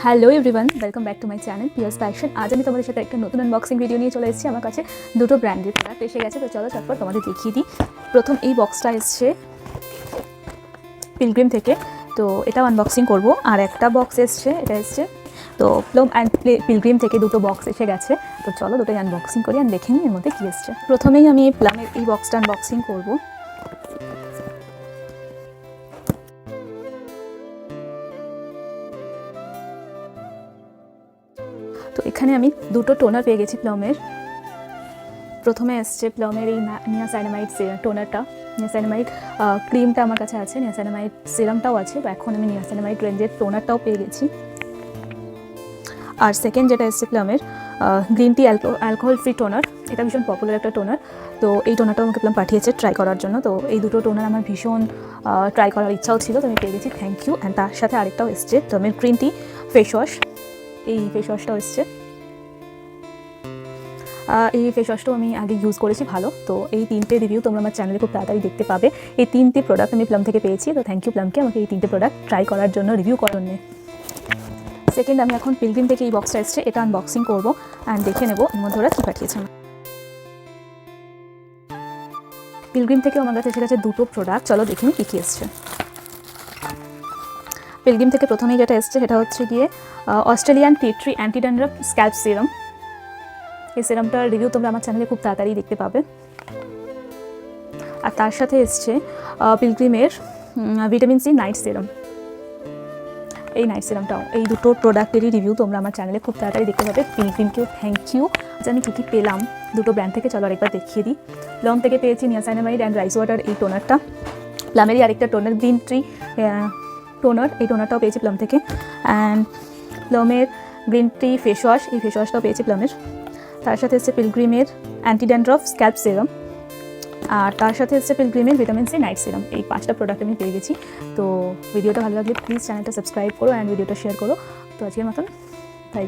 Hello everyone, welcome back to my channel Pierce Fashion. আজ আমি তোমাদের সাথে একটা নতুন আনবক্সিং ভিডিও নিয়ে চলে এসেছি। আমার কাছে দুটো ব্র্যান্ডের প্রোডাক্ট এসে গেছে, তো চলো তারপর তোমাদের দেখিয়ে দিই। প্রথম এই বক্সটা এসছে পিলগ্রিম থেকে, তো এটা আনবক্সিং করব। আর একটা বক্স এসছে, এটা এসছে তো প্লাম অ্যান্ড পিলগ্রিম থেকে দুটো বক্স এসে গেছে। তো চলো দুটোই আনবক্সিং করি আর দেখে নিই এর মধ্যে কী এসছে। প্রথমেই আমি প্লামের এই বক্সটা আনবক্সিং করব। তো এখানে আমি দুটো টোনার পেয়ে গেছি প্লামের। প্রথমে এসছে প্লামের এই নিয়াসাইনামাইড টোনারটা। নিয়াসাইনামাইড ক্রিমটা আমার কাছে আছে, নিয়াসাইনামাইড সিরামটাও আছে, তো এখন আমি নিয়াসাইনামাইড রেঞ্জের টোনারটাও পেয়ে গেছি। আর সেকেন্ড যেটা এসছে প্লামের green tea alcohol free toner. এটা ভীষণ পপুলার একটা টোনার, তো এই টোনারটাও আমাকে প্লাম পাঠিয়েছে ট্রাই করার জন্য। তো এই দুটো টোনার আমার ভীষণ ট্রাই করার ইচ্ছাও ছিল, তো আমি পেয়ে গেছি, থ্যাংক ইউ। অ্যান্ড তার সাথে আরেকটাও এসছে প্লামের গ্রিন টি ফেস ওয়াশ। এই ফেস ওয়াশটাও এসছে। এই ফেস ওয়াশটাও আমি আগে ইউজ করেছি, ভালো। তো এই তিনটে রিভিউ তোমরা আমার চ্যানেলে খুব তাড়াতাড়ি দেখতে পাবে। এই তিনটে প্রোডাক্ট আমি প্লাম থেকে পেয়েছি, তো থ্যাংক ইউ প্লামকে আমাকে এই তিনটে প্রোডাক্ট ট্রাই করার জন্য, রিভিউ করার জন্য। সেকেন্ড, আমি এখন পিলগ্রিম থেকে এই বক্সটা এসছে, এটা আনবক্সিং করবো অ্যান্ড দেখে নেবো এর মধ্যে ওরা কী পাঠিয়েছে। পিলগ্রিম থেকে আমার কাছে এসে গেছে দুটো প্রোডাক্ট, চলো দেখে নিই কী কী এসছে। পিলগ্রিম থেকে প্রথমেই যেটা এসছে সেটা হচ্ছে গিয়ে Australian tea tree anti dandruff scalp serum. এই সিরামটার রিভিউ তোমরা আমার চ্যানেলে খুব তাড়াতাড়ি দেখতে পাবে। আর তার সাথে এসছে পিলগ্রিমের ভিটামিন সি নাইট সিরাম। এই নাইট সিরামটাও, এই দুটো প্রোডাক্টেরই রিভিউ তোমরা আমার চ্যানেলে খুব তাড়াতাড়ি দেখতে পাবে। পিলগ্রিমকেও থ্যাংক ইউ যে আমি কী কী পেলাম দুটো ব্র্যান্ড থেকে, চলো আরেকবার দেখিয়ে দিই। প্লাম থেকে পেয়েছি নিয়াসাইনামাইড অ্যান্ড রাইস ওয়াটার এই টোনারটা। প্লামেরই আরেকটা টোনার গ্রিন ট্রি টোনার, এই টোনারটাও পেয়েছি প্লাম থেকে। অ্যান্ড প্লামের গ্রিন টি ফেস ওয়াশ, এই ফেস ওয়াশটাও পেয়েছি প্লামের। তার সাথে এসছে পিলগ্রিমের অ্যান্টি ড্যান্ড্রাফ স্ক্যাল্প সিরাম। আর তার সাথে এসছে পিলগ্রিমের ভিটামিন সি নাইট সিরাম। এই 5টা প্রোডাক্ট আমি পেয়ে গেছি। তো ভিডিওটা ভালো লাগলে প্লিজ চ্যানেলটা সাবস্ক্রাইব করো অ্যান্ড ভিডিওটা শেয়ার করো। তো আজকের মতন বাই।